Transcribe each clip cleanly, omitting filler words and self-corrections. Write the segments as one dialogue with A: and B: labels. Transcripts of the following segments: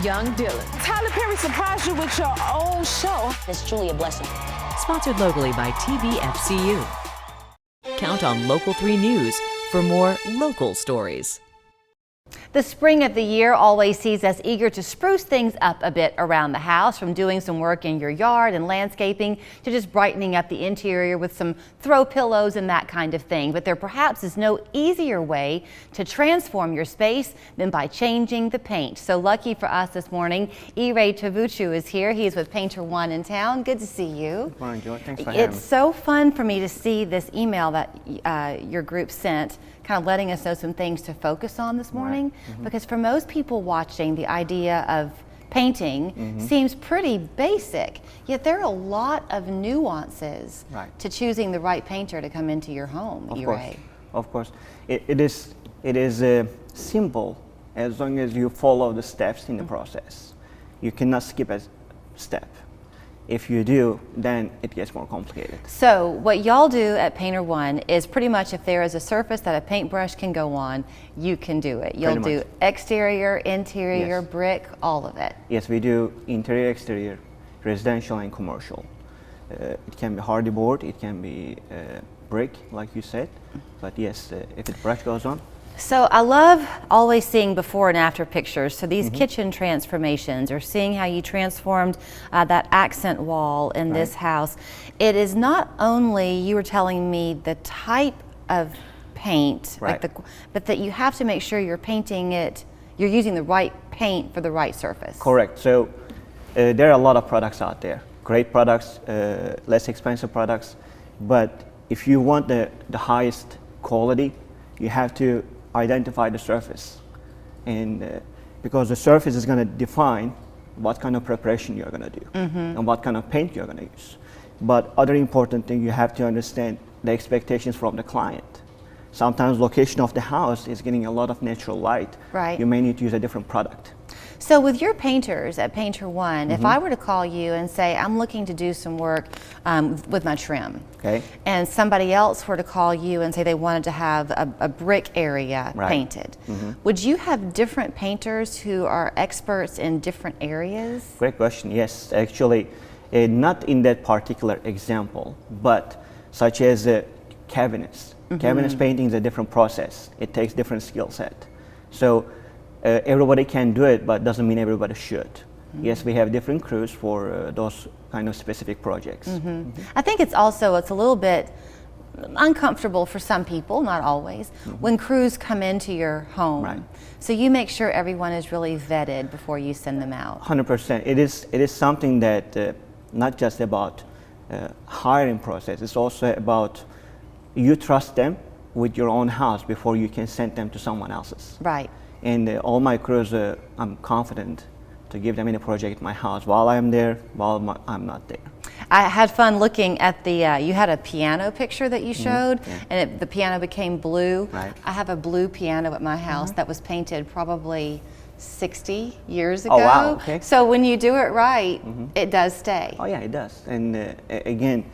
A: young Dylan. Tyler Perry surprised you with your own show.
B: It's truly a blessing.
C: Sponsored locally by TVFCU. Count on Local 3 News for more local stories.
D: The spring of the year always sees us eager to spruce things up a bit around the house, from doing some work in your yard and landscaping to just brightening up the interior with some throw pillows and that kind of thing. But there perhaps is no easier way to transform your space than by changing the paint. So lucky for us this morning, Ray Tavuchu is here. He's with Painter1 in town. Good to see you.
E: Good morning, Joy. Thanks for having me.
D: It's so fun for me to see this email that your group sent, kind of letting us know some things to focus on this morning.
E: Right.
D: Because for most people watching, the idea of painting seems pretty basic, yet there are a lot of nuances to choosing the right painter to come into your home.
E: Of course. It is simple as long as you follow the steps in the process. You cannot skip a step. If you do, then it gets more complicated.
D: So what y'all do at Painter1 is pretty much, if there is a surface that a paintbrush can go on, you can do it. You'll do exterior, interior, brick, all of it.
E: Yes, we do interior, exterior, residential and commercial. It can be hardy board, it can be brick, like you said. But yes, if the brush goes on.
D: So I love always seeing before and after pictures. So these kitchen transformations, or seeing how you transformed that accent wall in this house. It is not only, you were telling me, the type of paint, but that you have to make sure you're painting it, you're using the right paint for the right surface.
E: Correct. So there are a lot of products out there. Great products, less expensive products. But if you want the highest quality, you have to identify the surface, and because the surface is going to define what kind of preparation you're going to do and what kind of paint you're going to use. But other important thing, you have to understand the expectations from the client. Sometimes location of the house is getting a lot of natural light. You may need to use a different product.
D: So with your painters at Painter1, if I were to call you and say, I'm looking to do some work with my trim, and somebody else were to call you and say they wanted to have a brick area painted, would you have different painters who are experts in different areas?
E: Great question. Yes, actually, not in that particular example, but such as cabinets. Cabinets painting is a different process. It takes different skill set. So everybody can do it, but doesn't mean everybody should. Yes, we have different crews for those kind of specific projects.
D: I think it's a little bit uncomfortable for some people, not always, when crews come into your home. So you make sure everyone is really vetted before you send them out.
E: 100%. It is something that not just about hiring process. It's also about you trust them with your own house before you can send them to someone else's. And all my crews, I'm confident to give them any project at my house while I'm there, while I'm not there.
D: I had fun looking at the, you had a piano picture that you showed, and the piano became blue. I have a blue piano at my house that was painted probably 60 years ago.
E: Oh, wow. Okay.
D: So when you do it right, it does stay.
E: Oh yeah, it does. And again,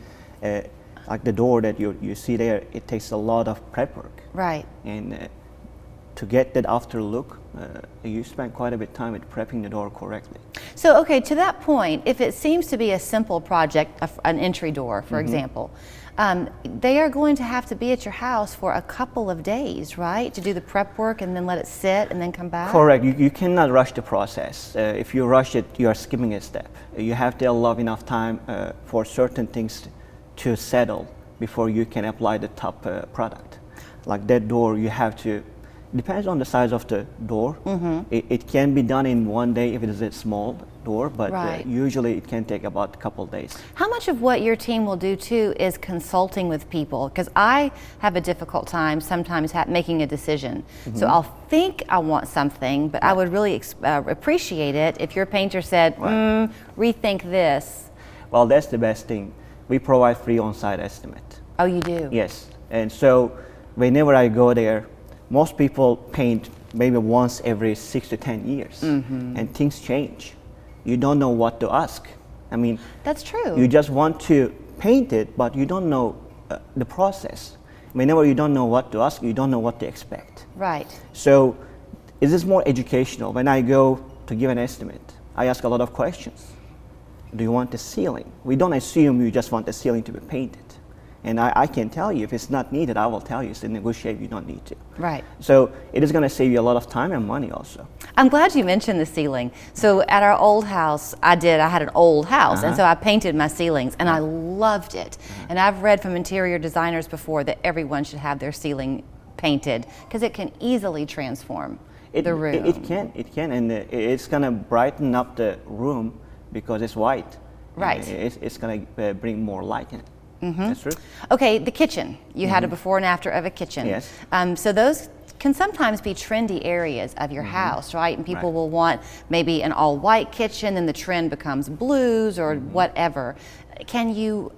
E: like the door that you see there, it takes a lot of prep work. And to get that after look, you spend quite a bit of time with prepping the door correctly.
D: So, okay, to that point, if it seems to be a simple project, an entry door, for example, they are going to have to be at your house for a couple of days, right? To do the prep work and then let it sit and then come back?
E: Correct. You cannot rush the process. If you rush it, you are skipping a step. You have to allow enough time for certain things to settle before you can apply the top product. Like that door, you have to, depends on the size of the door. It can be done in one day if it is a small door, but usually it can take about a couple days.
D: How much of what your team will do too is consulting with people? Because I have a difficult time sometimes making a decision. So I'll think I want something, but I would really appreciate it if your painter said, rethink this.
E: Well, that's the best thing. We provide free on-site estimate.
D: Oh, you do?
E: Yes. And so whenever I go there, most people paint maybe once every 6 to 10 years, and things change. You don't know what to ask. I mean,
D: that's true.
E: You just want to paint it, but you don't know the process. Whenever you don't know what to ask, you don't know what to expect.
D: Right.
E: So, is this more educational? When I go to give an estimate, I ask a lot of questions. Do you want the ceiling? We don't assume you just want the ceiling to be painted. And I can tell you, if it's not needed, I will tell you it's in a good shape, you don't need to.
D: Right.
E: So it is going to save you a lot of time and money also.
D: I'm glad you mentioned the ceiling. So at our old house, I had an old house, and so I painted my ceilings, and I loved it. And I've read from interior designers before that everyone should have their ceiling painted because it can easily transform the room.
E: It can, and it's going to brighten up the room because it's white.
D: Right.
E: It's going to bring more light in it. That's true.
D: Okay, the kitchen. You had a before and after of a kitchen.
E: Yes.
D: So those can sometimes be trendy areas of your house, right? And people will want maybe an all-white kitchen, and the trend becomes blues or whatever. Can you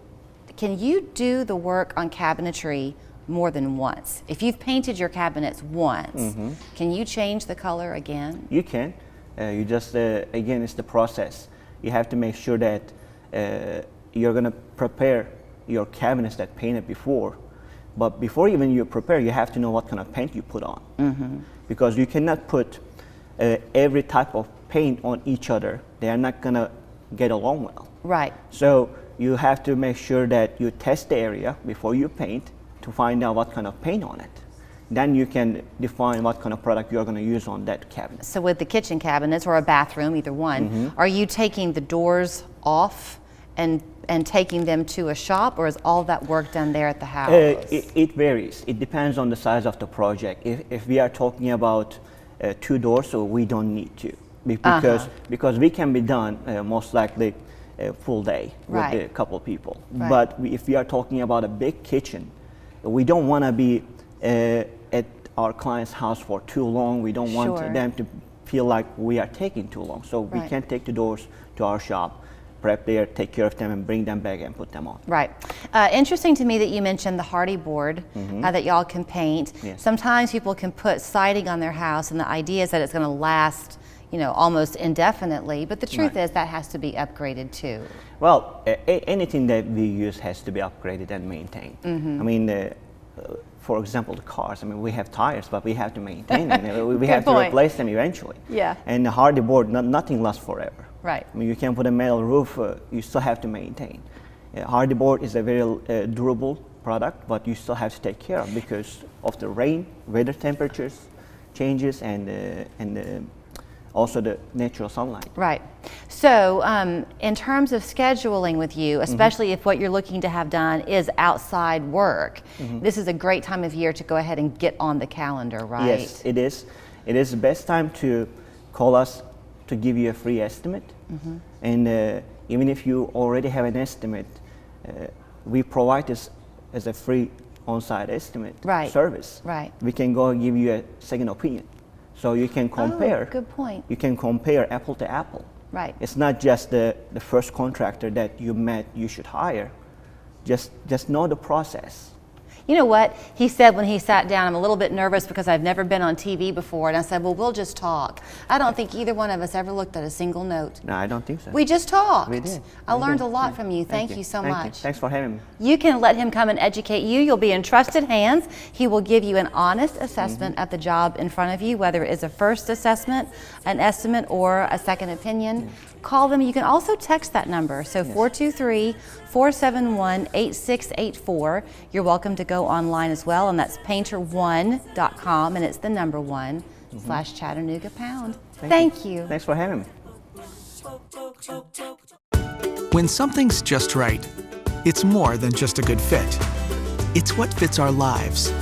D: do the work on cabinetry more than once? If you've painted your cabinets once, can you change the color again?
E: You can. You just again, it's the process. You have to make sure that you're going to prepare your cabinets that painted before, but before even you prepare, you have to know what kind of paint you put on, because you cannot put every type of paint on each other. They are not gonna get along well.
D: Right.
E: So you have to make sure that you test the area before you paint to find out what kind of paint on it. Then you can define what kind of product you're going to use on that cabinet.
D: So with the kitchen cabinets or a bathroom, either one, are you taking the doors off and taking them to a shop, or is all that work done there at the house?
E: It varies. It depends on the size of the project. If we are talking about 2 doors, so we don't need to, because we can be done most likely full day with a couple people.
D: Right.
E: But if we are talking about a big kitchen, we don't want to be at our client's house for too long. We don't want them to feel like we are taking too long. So we can take the doors to our shop, prep there, take care of them, and bring them back and put them on.
D: Right. Interesting to me that you mentioned the hardy board that y'all can paint.
E: Yes.
D: Sometimes people can put siding on their house, and the idea is that it's going to last, you know, almost indefinitely. But the truth is that has to be upgraded too.
E: Well, anything that we use has to be upgraded and maintained. I mean, for example, the cars. I mean, we have tires, but we have to maintain them. We have to replace them eventually.
D: Yeah.
E: And the hardy board, nothing lasts forever.
D: Right.
E: I mean, you can put a metal roof, you still have to maintain. Hardy board is a very durable product, but you still have to take care of because of the rain, weather temperatures changes, and also the natural sunlight.
D: Right. So in terms of scheduling with you, especially if what you're looking to have done is outside work, this is a great time of year to go ahead and get on the calendar, right?
E: Yes, it is. It is the best time to call us to give you a free estimate. And even if you already have an estimate, we provide this as a free on-site estimate service.
D: Right.
E: We can go and give you a second opinion. So you can compare.
D: Oh, good point.
E: You can compare apple to apple.
D: Right.
E: It's not just the first contractor that you met you should hire. Just know the process.
D: You know what? He said when he sat down, I'm a little bit nervous because I've never been on TV before. And I said, well, we'll just talk. I don't think either one of us ever looked at a single note.
E: No, I don't think so.
D: We just talked.
E: We did.
D: I learned a lot from you. Thank you so
E: Thank
D: much.
E: you. Thanks for having me.
D: You can let him come and educate you. You'll be in trusted hands. He will give you an honest assessment of the job in front of you, whether it is a first assessment, an estimate, or a second opinion. Call them. You can also text that number. So 423-471-8684. You're welcome to go online as well, and that's Painter1.com, and it's the number 1 /Chattanooga pound. Thank you.
E: Thanks for having me.
B: When something's just right, it's more than just a good fit. It's what fits our lives